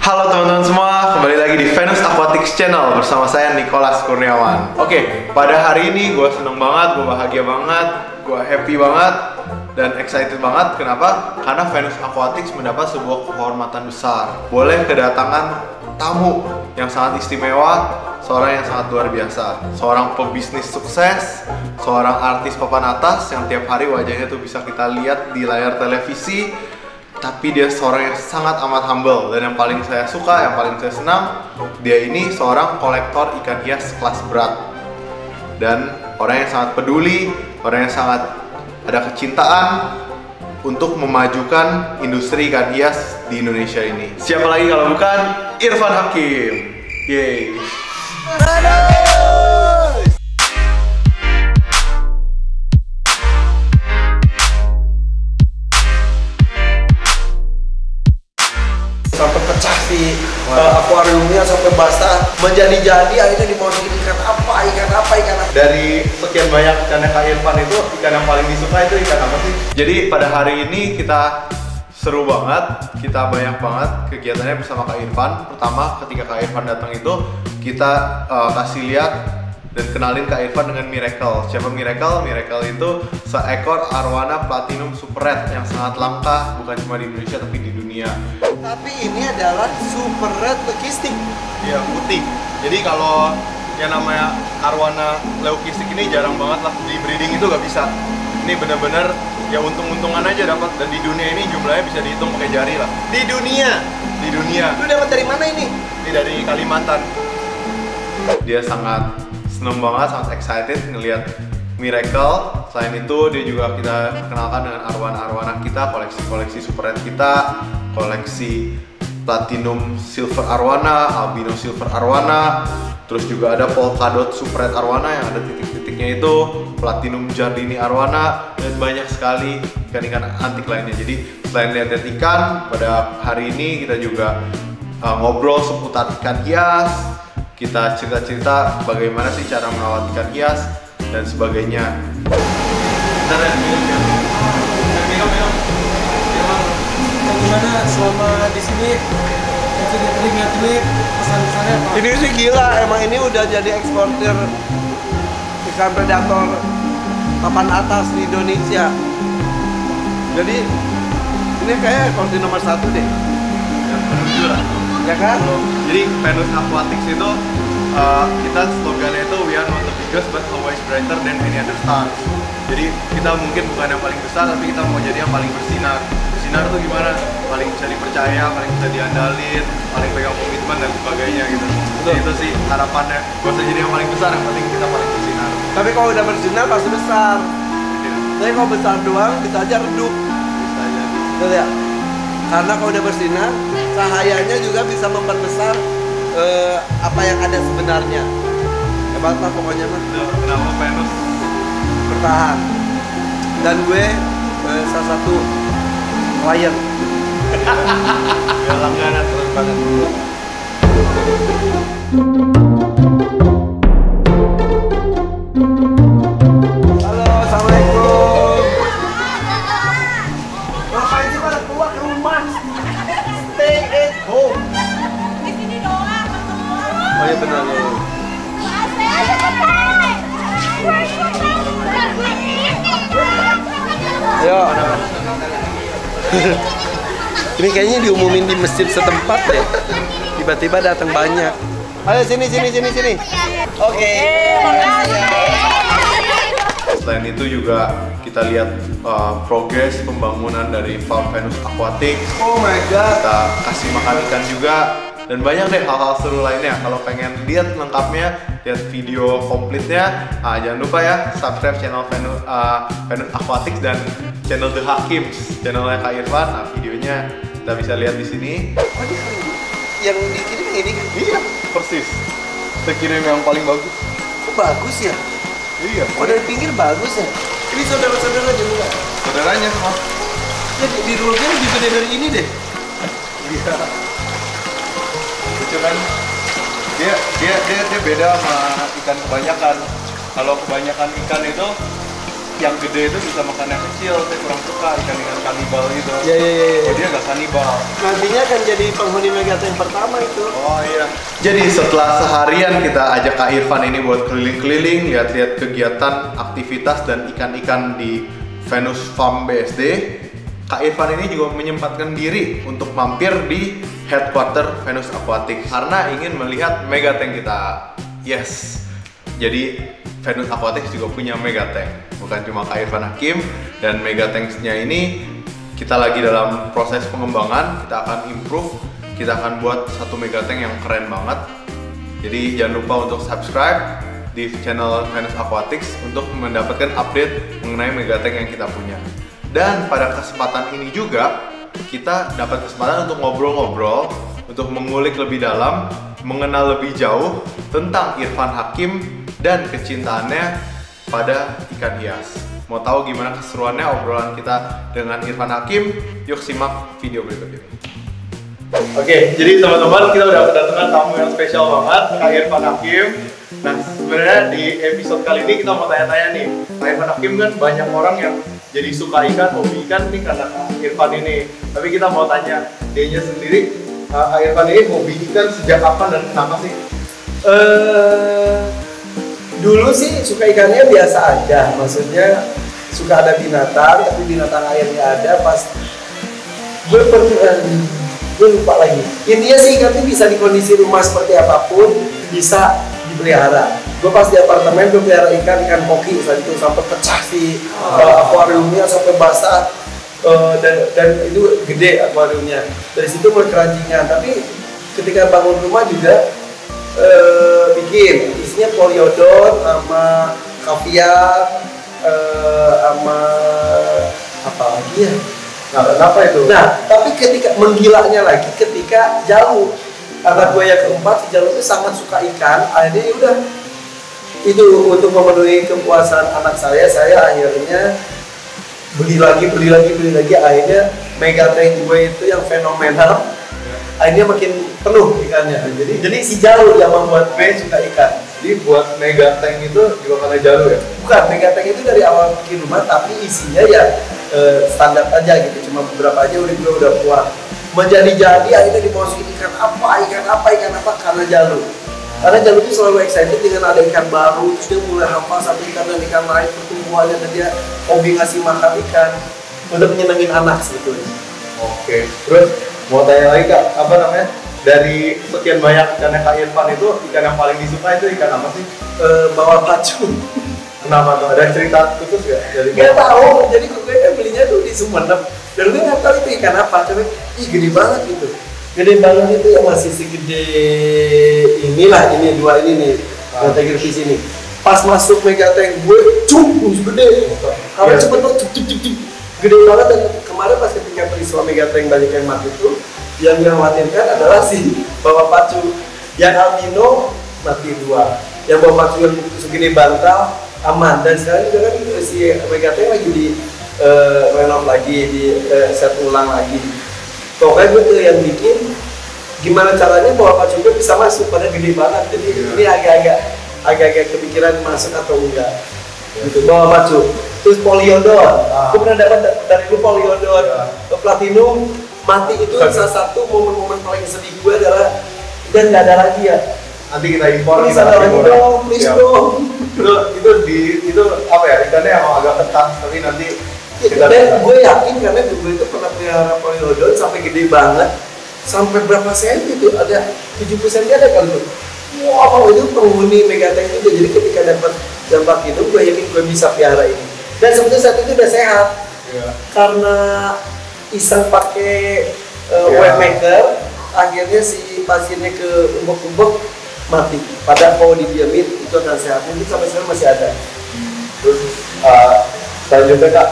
Halo teman-teman semua, kembali lagi di Venus Aquatics Channel bersama saya Nicholas Kurniawan. Oke, pada hari ini gue seneng banget, gue bahagia banget, gue happy banget dan excited banget. Kenapa? Karena Venus Aquatics mendapat sebuah kehormatan besar. Boleh kedatangan tamu yang sangat istimewa, seorang yang sangat luar biasa, seorang pebisnis sukses, seorang artis papan atas yang tiap hari wajahnya tuh bisa kita lihat di layar televisi. Tapi dia seorang yang sangat amat humble, dan yang paling saya suka, yang paling saya senang, dia ini seorang kolektor ikan hias kelas berat dan orang yang sangat peduli, orang yang sangat ada kecintaan untuk memajukan industri ikan hias di Indonesia ini. Siapa lagi kalau bukan Irfan Hakim. Yeay. Sampai pecah sih akuariumnya, sampai basah, menjadi-jadi, akhirnya dimasukin ikan apa. Dari sekian banyak ikan Kak Irfan itu, ikan yang paling disuka itu ikan apa sih? Jadi pada hari ini kita seru banget, kita banyak banget kegiatannya bersama Kak Irfan. Pertama, ketika Kak Irfan datang itu, kita kasih lihat dan kenalin Kak Irfan dengan Miracle. Siapa Miracle? Miracle itu seekor arwana platinum super red yang sangat langka, bukan cuma di Indonesia tapi di dunia. Tapi ini adalah super red leukistic. Iya, putih. Jadi kalau yang namanya arwana leukistic ini jarang banget lah, di breeding itu gak bisa. Ini bener-bener ya untung-untungan aja dapat, dan di dunia ini jumlahnya bisa dihitung pakai jari lah. Di dunia. Lu dapat dari mana ini? Ini dari Kalimantan. Dia sangat seneng banget, sangat excited ngelihat Miracle. Selain itu dia juga kita kenalkan dengan arwana-arwana kita, koleksi super red kita, koleksi platinum silver arwana, albino silver arwana, terus juga ada polkadot super red arwana yang ada titik-titiknya itu, platinum jardini arwana, dan banyak sekali ikan-ikan antik lainnya. Jadi selain lihat-lihat ikan, pada hari ini kita juga ngobrol seputar ikan hias. Kita cerita-cerita bagaimana sih cara merawat ikan hias dan sebagainya. Bentar ya, minum. Gimana selama di sini? Tadi pesan-pesannya apa? Ini sih gila, emang ini udah jadi eksportir ikan predator papan atas di Indonesia. Jadi ini kayak eksportir nomor 1 deh. Yang menuju lah. Ya kan? Jadi Venus Aquatics itu kita slogannya itu we are not the biggest but always brighter than any other stars. Jadi kita mungkin bukan yang paling besar, tapi kita mau jadi yang paling bersinar. Bersinar tuh gimana? Paling bisa dipercaya, paling bisa diandalin, paling pegang komitmen dan sebagainya gitu. Jadi itu sih harapannya. Gak usah jadi yang paling besar, yang penting kita paling bersinar. Tapi kalau udah bersinar pasti besar. Gitu. Tapi kalau besar doang bisa aja redup. Bisa aja. Betul ya? Karena kalau udah bersinar, cahayanya juga bisa memperbesar apa yang ada sebenarnya. Hebat lah pokoknya mah. Kenapa Venus Bertahan. Dan gue salah satu klien. ya langganan terus banget. Halo, assalamualaikum. Ngapain sih pada keluar ke rumah? Stay at home. Di sini doang ketemu. Oh iya benar ya. Ayo. Ini kayaknya diumumin di masjid setempat deh. Tiba-tiba datang banyak. Ayo sini. Oke. Selain itu juga kita lihat progres pembangunan dari farm Venus Aquatics. Oh my god. Kita kasih makan ikan juga, dan banyak deh hal-hal seru lainnya. Kalau pengen lihat lengkapnya, lihat video komplitnya, jangan lupa ya subscribe channel Venus Aquatics dan channel The Hakims, channelnya Kak Irfan. Nah, videonya kita bisa lihat di sini. Oh, yang dikirim ini kan? Iya, persis. Kita kirim yang paling bagus. Kok bagus ya? Iya. Oh dari pinggir bagus ya? Ini saudara-saudara juga. Saudaranya semua. Ya di rulenya lebih gede dari ini deh. Iya. Lucu kan? Dia beda sama ikan kebanyakan. Kalau kebanyakan ikan itu yang gede itu bisa makan yang kecil. Saya kurang suka ikan kanibal gitu. Iya. Oh, dia nggak kanibal. Nantinya akan jadi penghuni megatank pertama itu. Oh iya. Jadi setelah seharian kita ajak Kak Irfan ini buat keliling-keliling, lihat-lihat kegiatan, aktivitas dan ikan-ikan di Venus Farm BSD, Kak Irfan ini juga menyempatkan diri untuk mampir di headquarter Venus Aquatics karena ingin melihat megatank kita. Yes. Jadi Venus Aquatics juga punya megatank, bukan cuma Kak Irfan Hakim. Dan megatanksnya ini kita lagi dalam proses pengembangan, kita akan improve, kita akan buat satu megatank yang keren banget. Jadi jangan lupa untuk subscribe di channel Venus Aquatics untuk mendapatkan update mengenai megatank yang kita punya. Dan pada kesempatan ini juga kita dapat kesempatan untuk ngobrol-ngobrol, untuk mengulik lebih dalam, mengenal lebih jauh tentang Irfan Hakim dan kecintaannya pada ikan hias. Mau tahu gimana keseruannya obrolan kita dengan Irfan Hakim? Yuk simak video berikut ini. Oke, jadi teman-teman kita udah kedatangan tamu yang spesial banget, Kak Irfan Hakim. Nah, sebenarnya di episode kali ini kita mau tanya-tanya nih, Kak Irfan Hakim kan banyak orang yang jadi suka ikan, hobi ikan nih karena Kak Irfan ini. Tapi kita mau tanya dia sendiri, Kak Irfan ini hobi ikan sejak kapan dan kenapa sih? Dulu sih suka ikannya biasa aja, maksudnya suka ada binatang, tapi binatang airnya ada pas gue lupa lagi. Intinya sih ikan itu bisa di kondisi rumah seperti apapun bisa dipelihara. Gue pas di apartemen gue pelihara ikan koki saat itu sampai pecah sih akuariumnya sampai basah dan itu gede akuariumnya. Dari situ mulai keranjingan, tapi ketika bangun rumah juga bikin isinya poliodon sama kaviar sama apa lagi ya? Nah, kenapa itu? Nah, tapi ketika menggilanya lagi ketika Jalu, anak gue yang keempat, si Jalu itu sangat suka ikan. Akhirnya udah itu untuk memenuhi kepuasan anak saya akhirnya beli lagi. Akhirnya megatank gue itu yang fenomenal. Akhirnya makin penuh ikannya. Jadi si Jalu yang membuat gue suka ikan. Jadi buat megatank itu juga karena Jalu ya? Bukan, megatank itu dari awal bikin rumah, tapi isinya ya standar aja gitu, cuma beberapa aja udah kuat. Menjadi-jadi akhirnya dimasukin ikan apa karena Jalu. Karena Jalu itu selalu excited dengan ada ikan baru, terus dia mulai hafal satu ikan dan ikan lain pertumbuhannya, dan dia hobi ngasih makan ikan untuk menyenangin anak sebetulnya. Oke, terus mau tanya lagi Kak, apa namanya? Dari sekian banyak ikan yang Kak Irfan itu, ikan yang paling disuka itu ikan apa sih? Bawal pacu. Kenapa tuh? Ada cerita khusus gak? Gak tahu, jadi gue kan belinya tuh di Sumeneb. Dan gue nggak tahu itu ikan apa, tapi gede banget gitu. Gede banget itu yang masih segede inilah, ini dua ini nih, megatank di sini. Pas masuk megatank gue, gede. Kalau cepet tuh, gede banget. Dan kemarin pas ketika peristiwa megatank banyak yang mati itu, yang dikhawatirkan adalah si bawa pacu yang albino mati 2, yang bawa pacu yang segede bantal aman. Dan sekarang juga kan si megatank lagi di renov lagi, di set ulang lagi. Pokoknya gue tuh yang bikin gimana caranya bawa pacu gue bisa masuk, pada gede banget. Jadi ini agak-agak kepikiran masuk atau enggak gitu. Bawa pacu, terus poliodon. Gue pernah dapat dari lu poliodon platinum mati. Itu salah satu momen-momen paling sedih gue adalah dan nggak ada lagi ya. Nanti kita impor, please ada lagi dong, please dong. Itu apa ya, ikannya emang agak ketat, tapi nanti dan gue yakin karena gue itu pernah pelihara poliodon sampai gede banget, sampai berapa senti itu, ada 70 senti ada kali tuh. Wow, itu penghuni megatank juga. Jadi ketika dapat itu, gue yakin gue bisa pelihara ini. Dan sebetulnya saat itu udah sehat, karena iseng pakai wet maker, akhirnya si pasiennya ke umbok-umbok mati. Padahal kalau didiamin itu akan sehat. Mungkin sampai sekarang masih ada. Terus selanjutnya Kak,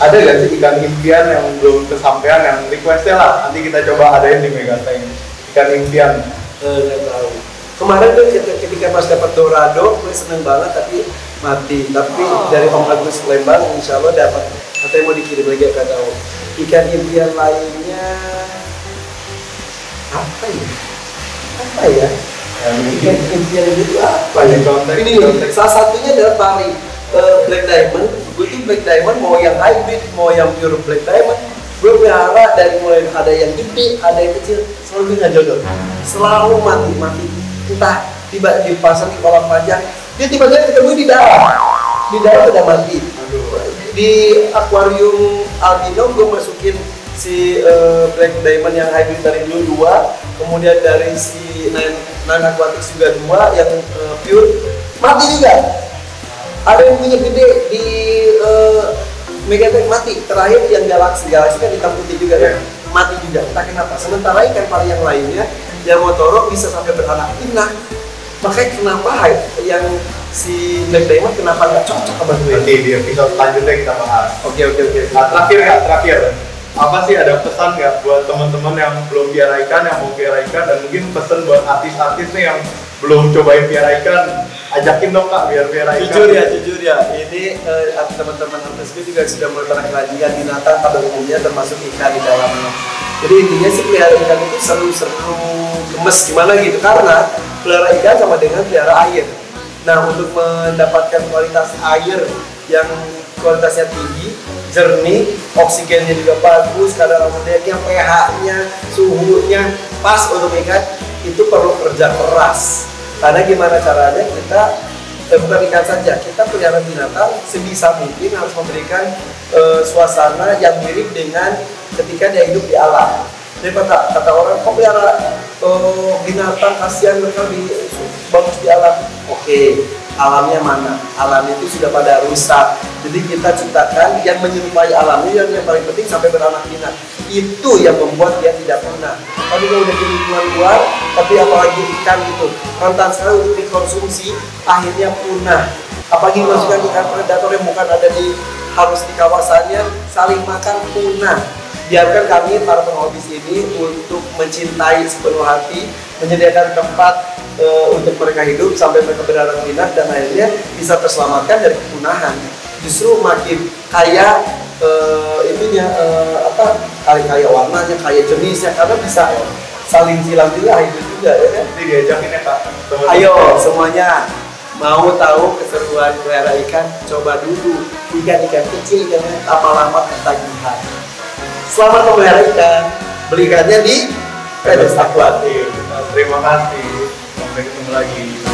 ada nggak sih ikan impian yang belum kesampaian, yang requestnya lah nanti kita coba adain di megatank? Ikan impian? Nggak tahu. Kemarin tuh ketika pas dapat dorado, gue seneng banget tapi mati. Tapi dari Om Agus Lembang, insya Allah dapat. Katanya mau dikirim lagi, nggak tahu. Ikan impian lainnya apa ya? Ikan impian itu apa ya? Ini salah satunya adalah pari black diamond. gue tuh black diamond mau yang hybrid, mau yang pure black diamond, gue pelihara dari mulai ada yang gede, ada yang kecil, selalu gue nggak jodoh, selalu mati. Entah tiba dipasang di kolam panjang, dia tiba-tiba ketemu di dalam udah mati. Di akuarium albino gue masukin si black diamond yang hybrid dari dulu 2, kemudian dari si nine aquatics juga 2 yang pure mati juga. Ada yang punya gede di Megatank mati, terakhir yang galaksi kan hitam putih juga kan, mati juga, entah kenapa. Sementara ikan pari yang lainnya yang Motoro bisa sampai beranak pinak. Makanya kenapa yang si black diamond kenapa nggak cocok sama gue? Nanti di episode selanjutnya kita bahas. Oke. Nah, terakhir apa sih, ada pesan nggak buat teman-teman yang belum piara ikan, yang mau piara ikan, dan mungkin pesan buat artis-artis nih yang belum cobain piara ikan, ajakin dong Kak biar piara ikan. Jujur ya, ini teman-teman artis gue juga sudah mulai kerajinan binatang pada umumnya termasuk ikan di dalamnya. Jadi intinya sih pelihara ikan itu seru-seru gemes gimana gitu, karena pelihara ikan sama dengan pelihara air. Nah, untuk mendapatkan kualitas air yang kualitasnya tinggi, jernih, oksigennya juga bagus, kadar ammoniaknya, pH-nya, suhunya pas untuk ikan, itu perlu kerja keras. Karena gimana caranya kita bukan ikan saja, kita pelihara binatang sebisa mungkin harus memberikan suasana yang mirip dengan ketika dia hidup di alam. Jadi kata orang, kok pelihara binatang, kasihan mereka bagus di alam. Oke, alamnya mana? Alam itu sudah pada rusak. Jadi kita ciptakan yang menyerupai alamnya, yang paling penting sampai beranak pinak. Itu yang membuat dia tidak punah. Tapi kalau udah di lingkungan luar, tapi apalagi ikan gitu, rentan sekali untuk dikonsumsi, akhirnya punah. Apalagi masukkan ikan predator yang bukan ada harus di kawasannya, saling makan, punah. Biarkan kami para penghobi ini untuk mencintai sepenuh hati, menyediakan tempat untuk mereka hidup sampai mereka beranak pinak dan akhirnya bisa terselamatkan dari kepunahan. Justru makin kaya kaya warnanya, kaya jenisnya, karena bisa saling silang juga, hidup juga ya kan. Jadi diajakin ya Kak. Ayo semuanya mau tahu keseruan pelihara ikan, coba dulu ikan-ikan kecil jangan lama-lama ketagihan. Selamat memelihara ikan, beli ikannya di Venus Aquatic. Terima kasih, sampai ketemu lagi.